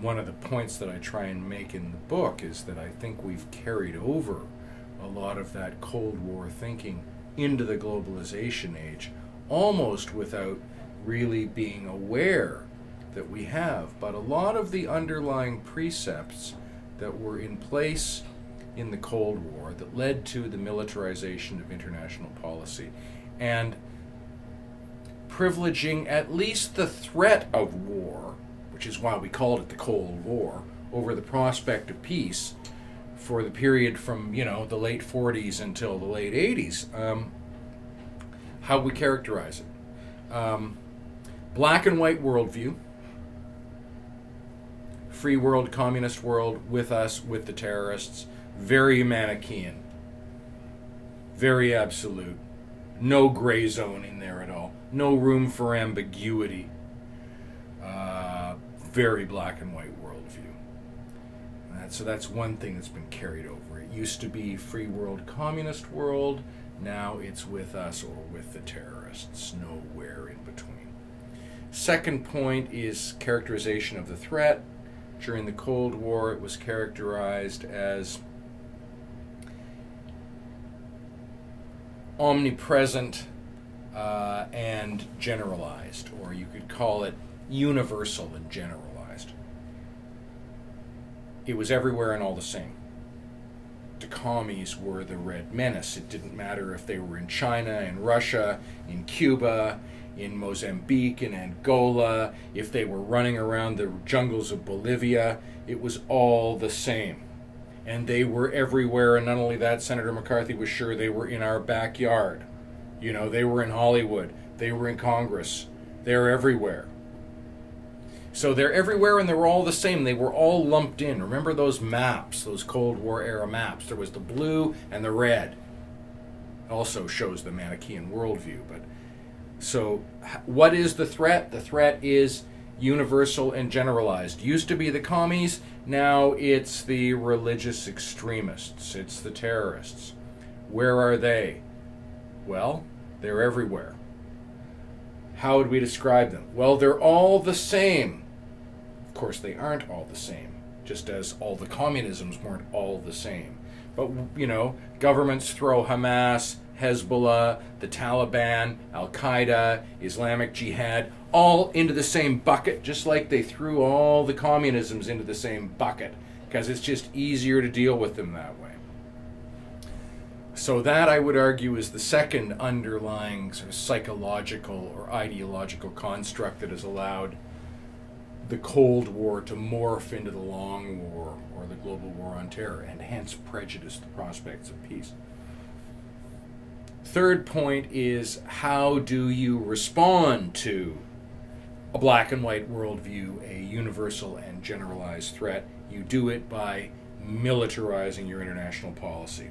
one of the points that I try and make in the book is that I think we've carried over a lot of that Cold War thinking into the globalization age, almost without really being aware that we have. But a lot of the underlying precepts that were in place in the Cold War that led to the militarization of international policy and privileging at least the threat of war, which is why we called it the Cold War, over the prospect of peace for the period from, you know, the late 40s until the late 80s. How we characterize it. Black and white worldview. Free world, communist world, with us, with the terrorists. Very Manichaean. Very absolute. No gray zone in there at all. No room for ambiguity. Very black and white worldview. So that's one thing that's been carried over. It used to be free world, communist world. Now it's with us or with the terrorists. Nowhere in between. Second point is characterization of the threat. During the Cold War, it was characterized as omnipresent and generalized, or you could call it universal and generalized. It was everywhere and all the same. The commies were the red menace. It didn't matter if they were in China, in Russia, in Cuba, in Mozambique, in Angola, if they were running around the jungles of Bolivia. It was all the same. And they were everywhere, and not only that, Senator McCarthy was sure they were in our backyard. You know, they were in Hollywood, they were in Congress, they're everywhere. So they're everywhere and they're all the same. They were all lumped in. Remember those maps, those Cold War era maps? There was the blue and the red. Also shows the Manichaean worldview. But so what is the threat? The threat is universal and generalized. Used to be the commies, now it's the religious extremists. It's the terrorists. Where are they? Well, they're everywhere. How would we describe them? Well, they're all the same. Of course, they aren't all the same, just as all the communisms weren't all the same. But, you know, governments throw Hamas, Hezbollah, the Taliban, Al-Qaeda, Islamic Jihad, all into the same bucket, just like they threw all the communisms into the same bucket, because it's just easier to deal with them that way. So that, I would argue, is the second underlying sort of psychological or ideological construct that has allowed the Cold War to morph into the Long War or the Global War on Terror, and hence prejudice the prospects of peace. Third point is, how do you respond to a black and white worldview, a universal and generalized threat? You do it by militarizing your international policy.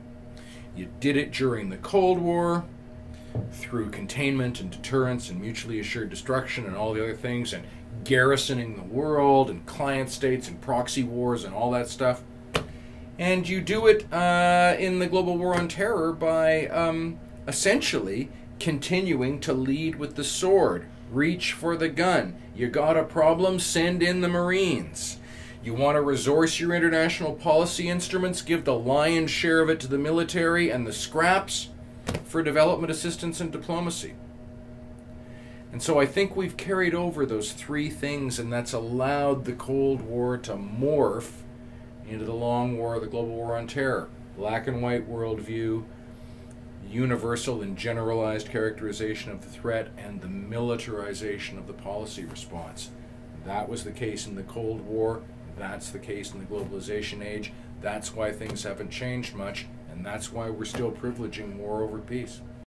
You did it during the Cold War through containment and deterrence and mutually assured destruction and all the other things, and garrisoning the world and client states and proxy wars and all that stuff. And you do it in the Global War on Terror by essentially continuing to lead with the sword. Reach for the gun. You got a problem? Send in the Marines. You want to resource your international policy instruments? Give the lion's share of it to the military and the scraps for development assistance and diplomacy. And so I think we've carried over those three things, and that's allowed the Cold War to morph into the Long War, the Global War on Terror. Black and white worldview, universal and generalized characterization of the threat, and the militarization of the policy response. That was the case in the Cold War. That's the case in the globalization age. That's why things haven't changed much, and that's why we're still privileging war over peace.